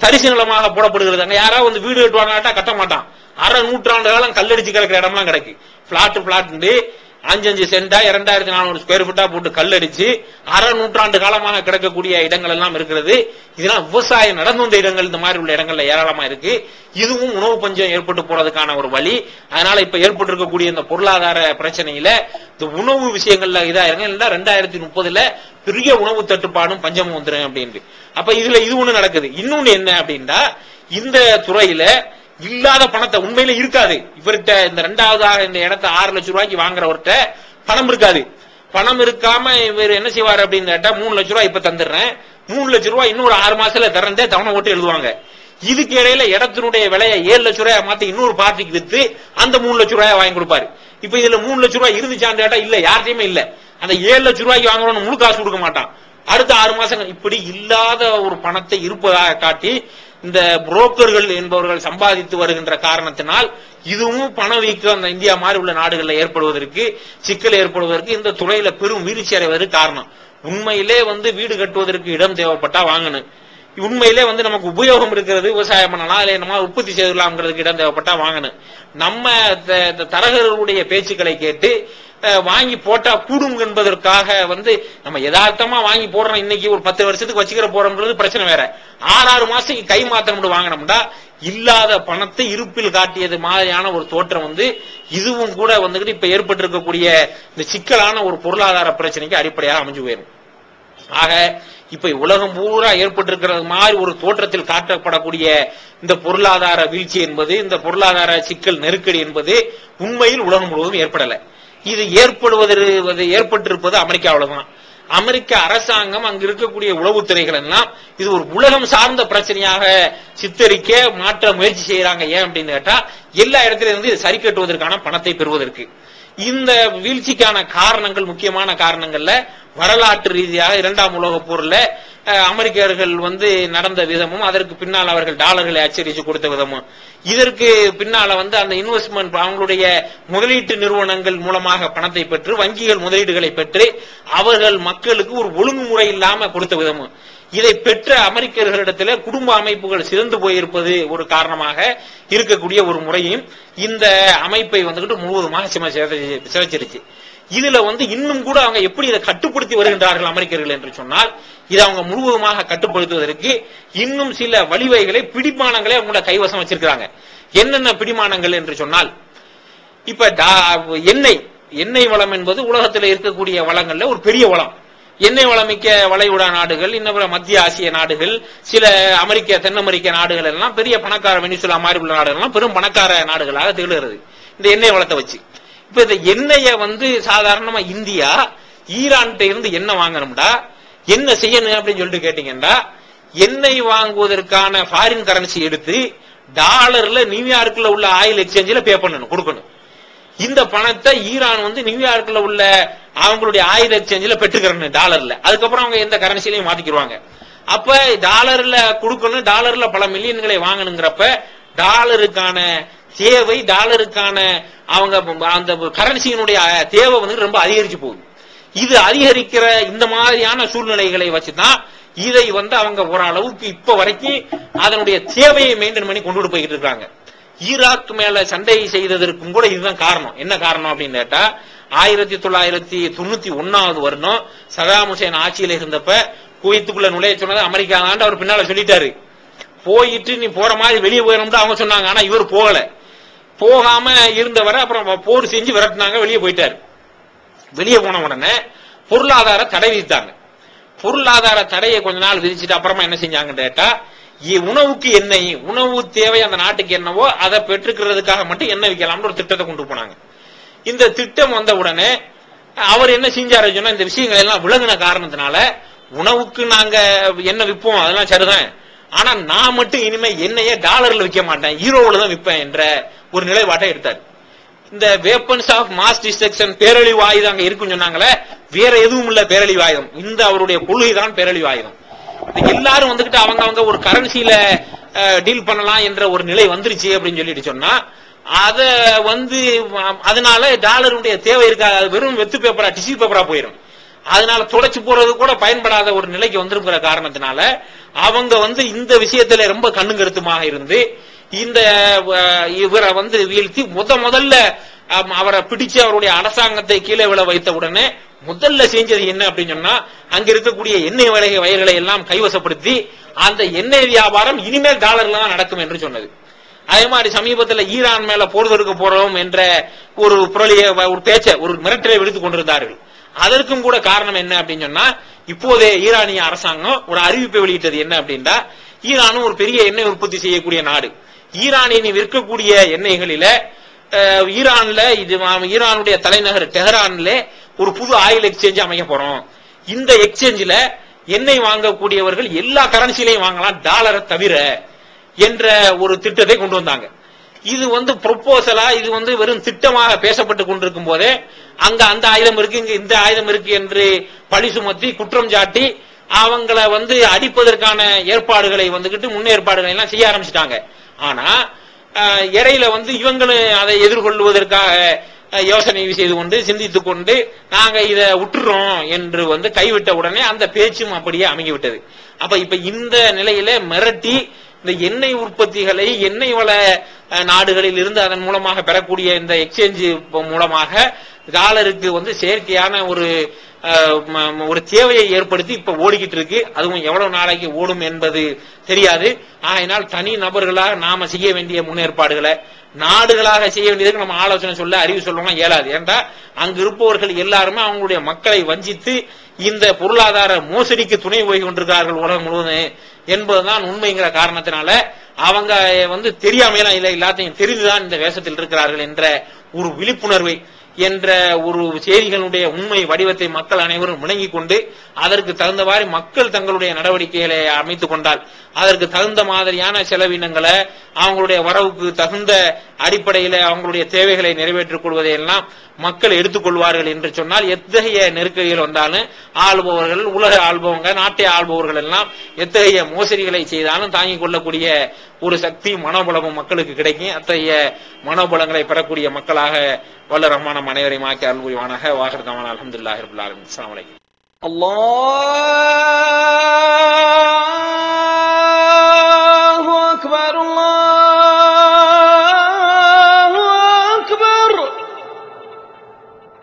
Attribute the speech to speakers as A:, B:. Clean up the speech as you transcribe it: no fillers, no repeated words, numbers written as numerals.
A: தரிசு நிலமாக போடப்படுகிறது. அங்க யாராவது வந்து வீடு கட்டுவாங்க, கட்ட மாட்டான். அரை நூற்றாண்டு காலம் கல்லடிச்சு கிடக்கிற இடம்லாம் கிடைக்கு. பிளாட் 5 சென்டா 2400 ஸ்கொயர் ஃபீட்டா போட்டு கல்லடிச்சு அரை நூற்றாண்டு காலமாக கிடக்கக்கூடிய இடங்கள் எல்லாம் இருக்கிறது. இதெல்லாம் விவசாயம் நடந்து வந்த இடங்கள். இந்த மாதிரி உள்ள இடங்கள்ல ஏராளமா இருக்கு. இதுவும் உணவு பஞ்சம் ஏற்பட்டு போறதுக்கான ஒரு வழி. அதனால இப்ப ஏற்பட்டு இருக்கக்கூடிய இந்த பொருளாதார பிரச்சனையில இந்த உணவு விஷயங்கள்ல இதா இருங்க. 2030 பெரிய உணவு தட்டுப்பாடும் பஞ்சமும் வந்துடும் அப்படின்னு. அப்ப இதுல இது ஒண்ணு நடக்குது. இன்னொன்னு என்ன அப்படின்னா, இந்த துறையில இல்லாத பணத்தை உண்மையில இருக்காது. இவர்கிட்ட இந்த 2வதாக இந்த இடத்தை 6 லட்சம் ரூபாய்க்கு வாங்குறவர்கிட்ட பணம் இருக்காது. பணம் இருக்காம இவர் என்ன செய்வார் அப்படின்னு கேட்டா, 3 லட்சம் ரூபாய் இப்ப தந்துடுறேன், 3 லட்சம் ரூபாய் இன்னொரு 6 மாசத்துல தரந்தே தவணை ஓட்டு எழுதுவாங்க. இதுக்கு இடையில இடத்தினுடைய விலையை 7 லட்சம் ரூபாய் மாத்தி இன்னொரு பார்ட்டிக்கு வித்து அந்த 3 லட்சம் ரூபாய் வாங்கி கொடுப்பாரு. இப்ப இதுல 3 லட்சம் ரூபாய் இருந்துச்சான்னு கேட்டா இல்ல, யார்ட்டையுமே இல்ல. அந்த 7 லட்சம் ரூபாய்க்கு வாங்குறவனு முழு காசு கொடுக்க மாட்டான். அடுத்த 6 மாசங்கள் இப்படி இல்லாத ஒரு பணத்தை இருப்பதாக காட்டி இந்த புரோக்கர்கள் என்பவர்கள் சம்பாதித்து வருகின்ற காரணத்தினால் இதுவும் பணவீக்கம் அந்த இந்தியா மாதிரி உள்ள நாடுகளில் ஏற்படுவதற்கு, சிக்கல் ஏற்படுவதற்கு, இந்த துறையில பெரும் வீழ்ச்சி அடைவதற்கு காரணம். உண்மையிலே வந்து வீடு கட்டுவதற்கு இடம் தேவைப்பட்டா வாங்கணும். உண்மையிலே வந்து நமக்கு உபயோகம் இருக்கிறது, விவசாயம் பண்ணலாம், இல்லை நம்ம உற்பத்தி செய்யலாம்ங்கிறதுக்கு இடம் தேவைப்பட்டா வாங்கணும். நம்ம தரகர்களுடைய பேச்சுக்களை கேட்டு வாங்கி போட்டா கூடும் என்பதற்காக வந்து நம்ம யதார்த்தமா வாங்கி போடுறோம். இன்னைக்கு ஒரு 10 வருஷத்துக்கு வச்சுக்கிற போறோம்ன்றது பிரச்சனை வேற. 6 மாசத்துக்கு கை மாத்திரம் வாங்கினோம்னா இல்லாத பணத்தை இருப்பில் காட்டியது மாதிரியான ஒரு தோற்றம் வந்து இதுவும் கூட வந்துகிட்டு இப்ப ஏற்பட்டு இருக்கக்கூடிய இந்த சிக்கலான ஒரு பொருளாதார பிரச்சனைக்கு அடிப்படையாக அமைஞ்சு போயிடும். ஆக இப்ப உலகம் பூரா ஏற்பட்டிருக்கிறது மாதிரி ஒரு தோற்றத்தில் காட்டப்படக்கூடிய இந்த பொருளாதார வீழ்ச்சி என்பது, இந்த பொருளாதார சிக்கல் நெருக்கடி என்பது உண்மையில் உலகம் முழுவதும் ஏற்படல. இது ஏற்பட்டிருப்பது அமெரிக்காவில் தான். அமெரிக்க அரசாங்கம் அங்கு இருக்கக்கூடிய உளவுத்துறைகள் எல்லாம் இது ஒரு உலகம் சார்ந்த பிரச்சனையாக சித்தரிக்க மாற்ற முயற்சி செய்யறாங்க. ஏன் அப்படின்னு கேட்டா, எல்லா இடத்துல இருந்து இதை சரி கட்டுவதற்கான பணத்தை பெறுவதற்கு. இந்த வீழ்ச்சிக்கான காரணங்கள், முக்கியமான காரணங்கள்ல வரலாற்று ரீதியாக 2ஆம் உலகப் போர்ல அமெரிக்கர்கள் வந்து நடந்த விதமும், அதற்கு பின்னால் அவர்கள் டாலர்களை அச்சடிச்சு கொடுத்த விதமும், இதற்கு பின்னால வந்து அந்த இன்வெஸ்ட்மெண்ட் அவங்களுடைய முதலீட்டு நிறுவனங்கள் மூலமாக பணத்தை பெற்று வங்கிகள் முதலீடுகளை பெற்று அவர்கள் மக்களுக்கு ஒரு ஒழுங்குமுறை இல்லாம கொடுத்த விதமும், இதை பெற்ற அமெரிக்கர்களிடத்துல குடும்ப அமைப்புகள் சிறந்து போயிருப்பது ஒரு காரணமாக இருக்கக்கூடிய ஒரு முறையும் இந்த அமைப்பை வந்துகிட்டு முழுவதுமாக சிதைச்சிருச்சு. இதுல வந்து இன்னும் கூட அவங்க எப்படி இதை கட்டுப்படுத்தி வருகின்றார்கள் அமெரிக்கர்கள் என்று சொன்னால், இதை அவங்க முழுவதுமாக கட்டுப்படுத்துவதற்கு இன்னும் சில வழிவகைகளை, பிடிமானங்களை அவங்களோட கைவசம் வச்சிருக்கிறாங்க. என்னென்ன பிடிமானங்கள் என்று சொன்னால், இப்ப எண்ணெய் வளம் என்பது உலகத்தில் இருக்கக்கூடிய வளங்கள்ல ஒரு பெரிய வளம். எண்ணெய் வளமிக்க வளைகுடா நாடுகள், இன்னும் மத்திய ஆசிய நாடுகள், சில தென் அமெரிக்க நாடுகள் எல்லாம் பெரிய பணக்கார, வெனிசுலா மாதிரி உள்ள நாடுகள் எல்லாம் பெரும் பணக்கார நாடுகளாக திகழ்கிறது இந்த எண்ணெய் வளத்தை வச்சு. இப்ப இந்த எண்ணெயை வந்து சாதாரணமா இந்தியா ஈரான்கிட்ட இருந்து எண்ணெய் வாங்கணும்டா என்ன செய்யணும் அப்படின்னு சொல்லிட்டு கேட்டீங்கன்னா, எண்ணெய் வாங்குவதற்கான ஃபாரின் கரன்சி எடுத்து டாலர்ல நியூயார்க்ல உள்ள ஆயில் எக்ஸ்சேஞ்சில் பே பண்ணணும், கொடுக்கணும். இந்த பணத்தை ஈரான் வந்து நியூயார்க்ல உள்ள அவங்களுடைய ஆயில் எக்ஸ்சேஞ்சில் பெற்றுக்கிறணும் டாலர்ல. அதுக்கப்புறம் அவங்க எந்த கரன்சிலையும் மாத்திக்கிடுவாங்க. அப்ப டாலர்ல கொடுக்கணும், டாலர்ல பல மில்லியன்களை வாங்கணுங்கிறப்ப டாலருக்கான தேவை, டாலருக்கான அவங்க அந்த கரன்சியினுடைய தேவை வந்து ரொம்ப அதிகரிச்சு போகுது. இது அதிகரிக்கிற இந்த மாதிரியான சூழ்நிலைகளை வச்சுதான் இதை வந்து அவங்க ஓரளவுக்கு இப்ப வரைக்கும் அதனுடைய தேவையை மெயின்டைன் பண்ணி கொண்டு போய்கிட்டு இருக்காங்க. ஈராக் மேல சண்டை செய்ததற்கும் கூட இதுதான் காரணம். என்ன காரணம் அப்படின்னு கேட்டா, 1991 வருடம் சதாம் ஹுசேன் ஆட்சியில இருந்தப்ப குவைத்துக்குள்ள நுழைய சொன்னது அமெரிக்கா தான். அவர் பின்னால சொல்லிட்டாரு, போயிட்டு நீ போற மாதிரி வெளியே போயிடும் அவங்க சொன்னாங்க. ஆனா இவர் போகல. போகாம இருந்தவரை அப்புறம் போர் செஞ்சு விரட்டினாங்க, வெளியே போயிட்டாரு. வெளியே போன உடனே பொருளாதார தடை விதித்தாங்க. பொருளாதார தடையை கொஞ்ச நாள் விதிச்சுட்டு அப்புறமா என்ன செஞ்சாங்கன்னு கேட்டா, உணவுக்கு எண்ணெய், உணவு தேவை அந்த நாட்டுக்கு என்னவோ அதை பெற்றுக்கிறதுக்காக மட்டும் எண்ணெய் விற்கலாம்னு ஒரு திட்டத்தை கொண்டு போனாங்க. இந்த திட்டம் வந்த உடனே அவர் என்ன செஞ்சாரு சொன்னா, இந்த விஷயங்கள் எல்லாம் விளங்கின காரணத்தினால உணவுக்கு நாங்க எண்ணெய் விற்போம், அதெல்லாம் சரிதான், ஆனா நான் மட்டும் இனிமே எண்ணெயை டாலர்ல விற்க மாட்டேன், யூரோவில் தான் விற்பேன் என்ற ஒரு நிலைப்பாட்டை எடுத்தார். இந்த வெப்பன்ஸ் ஆஃப் மாஸ் டிஸ்ட்ரக்ஷன், பேரழிவு ஆயுதம் அங்க இருக்குன்னு சொன்னாங்களே, வேற எதுவும் இல்ல பேரழிவு ஆயுதம், இந்த அவருடைய கொள்கை தான் பேரழிவு ஆயுதம். எல்லாரும் வந்துகிட்டு அவங்க ஒரு கரன்சியில டீல் பண்ணலாம் என்ற ஒரு நிலை வந்துருச்சு அப்படின்னு சொல்லிட்டு சொன்னா, அத வந்து அதனால டாலருடைய தேவை இருக்காது, வெறும் வெத்து பேப்பரா, டிஷ்யூ பேப்பரா போயிடும். அதனால துடைச்சு போறது கூட பயன்படாத ஒரு நிலைக்கு வந்திருக்கிற காரணத்தினால அவங்க இந்த விஷயத்துல ரொம்ப கண்ணுங்கருத்துமாக இருந்து இந்த இவரை வீழ்த்தி முதல்ல அவரை பிடிச்சு அவருடைய அரசாங்கத்தை கீழே விழ வைத்த உடனே முதல்ல செஞ்சது என்ன அப்படின்னு சொன்னா, அங்க இருக்கக்கூடிய எண்ணெய் வயல்களை எல்லாம் கைவசப்படுத்தி அந்த எண்ணெய் வியாபாரம் இனிமேல் டாலர்ல தான் நடக்கும் என்று சொன்னது. அதே மாதிரி சமீபத்தில் ஈரான் மேல போர் தொடுக்க போறோம் என்ற ஒரு ஒரு பேச்ச ஒரு மிரட்டலை விடுத்துக் கொண்டிருந்தார்கள். அதற்கும் கூட காரணம் என்ன அப்படின்னு சொன்னா, இப்போதே ஈரானிய அரசாங்கம் ஒரு அறிவிப்பை வெளியிட்டது என்ன அப்படின்னா, ஈரானும் ஒரு பெரிய எண்ணெய் உற்பத்தி செய்யக்கூடிய நாடு. ஈரானின் விற்கக்கூடிய எண்ணெய்களில ஈரானுடைய தலைநகர் டெஹரான்ல ஒரு புது ஆயில் எக்ஸ்சேஞ்ச் அமைக்க போறோம். இந்த எக்ஸ்சேஞ்சில எண்ணெய் வாங்கக்கூடியவர்கள் எல்லா கரன்சிலையும் வாங்கலாம் டாலரை தவிர என்ற ஒரு திட்டத்தை கொண்டு வந்தாங்க. இது ப்ரொபோசலா இது வெறும் திட்டமாக பேசப்பட்டு கொண்டிருக்கும் போதே அங்க அந்த ஆயுதம் இருக்கு, இங்க இந்த ஆயுதம் இருக்கு என்று பழி சுமத்தி குற்றம் சாட்டி அவங்களை அடிப்பதற்கான ஏற்பாடுகளை முன்னேற்பாடுகளை எல்லாம் செய்ய ஆரம்பிச்சிட்டாங்க. ஆனா இடையில இவங்களும் அதை எதிர்கொள்வதற்காக யோசனை செய்து கொண்டு சிந்தித்துக் கொண்டு நாங்க இதை விட்டுறோம் என்று கைவிட்ட உடனே அந்த பேச்சும் அப்படியே அமைங்கிவிட்டது. அப்ப இப்ப இந்த நிலையில மிரட்டி இந்த எண்ணெய் உற்பத்திகளை எண்ணெய் வள நாடுகளில் இருந்து அதன் மூலமாக பெறக்கூடிய இந்த எக்ஸ்சேஞ்ச் மூலமாக டாலருக்கு செயற்கையான ஒரு தேவையை ஏற்படுத்தி இப்ப ஓடிக்கிட்டு இருக்கு. அதுவும் எவ்வளவு நாளைக்கு ஓடும் என்பது தெரியாது. ஆகையினால் தனி நபர்களாக நாம செய்ய வேண்டிய முன்னேற்பாடுகளை நாடுகளாக செய்ய வேண்டியதுக்கு நம்ம ஆலோசனை சொல்ல அறிவு சொல்லணும் இயலாது. ஏன்டா அங்கு இருப்பவர்கள் எல்லாருமே அவங்களுடைய மக்களை வஞ்சித்து இந்த பொருளாதார மோசடிக்கு துணை போய் கொண்டிருக்கிறார்கள் உலகம் முழுவதும் என்பதுதான் உண்மைங்கிற காரணத்தினால அவங்க தெரியாமையெல்லாம் இல்லை, எல்லாத்தையும் தெரிந்துதான் இந்த வேஷத்தில் இருக்கிறார்கள் என்ற ஒரு விழிப்புணர்வை என்ற ஒரு செய்திகளுடைய உண்மை வடிவத்தை மக்கள் அனைவரும் விளங்கிக் கொண்டு அதற்கு தகுந்தவாறு மக்கள் தங்களுடைய நடவடிக்கைகளை அமைத்துக் கொண்டால் அதற்கு தகுந்த மாதிரியான செலவினங்களை அவங்களுடைய வரவுக்கு தகுந்த அடிப்படையில அவங்களுடைய தேவைகளை நிறைவேற்றிக் கொள்வதையெல்லாம் மக்கள் எடுத்துக்கொள்வார்கள் என்று சொன்னால் எத்தகைய நெருக்கடிகள் வந்தாலும் ஆள்பவர்கள் உலக ஆள்பவங்க நாட்டை ஆள்பவர்கள் எல்லாம் எத்தகைய மோசடிகளை செய்தாலும் தாங்கிக் கொள்ளக்கூடிய ஒரு சக்தி மனோபலமும் மக்களுக்கு கிடைக்கும். அத்தகைய மனோபலங்களை பெறக்கூடிய மக்களாக வல்ல ரஹ்மான் அனைவரையும் ஆக்கி அருள் புரிவானாக. வாஹிர் தவானா அல்ஹம்துலில்லாஹி ரப்பில் ஆலமீன். அஸ்ஸலாமு அலைக்கும். அல்லாஹ்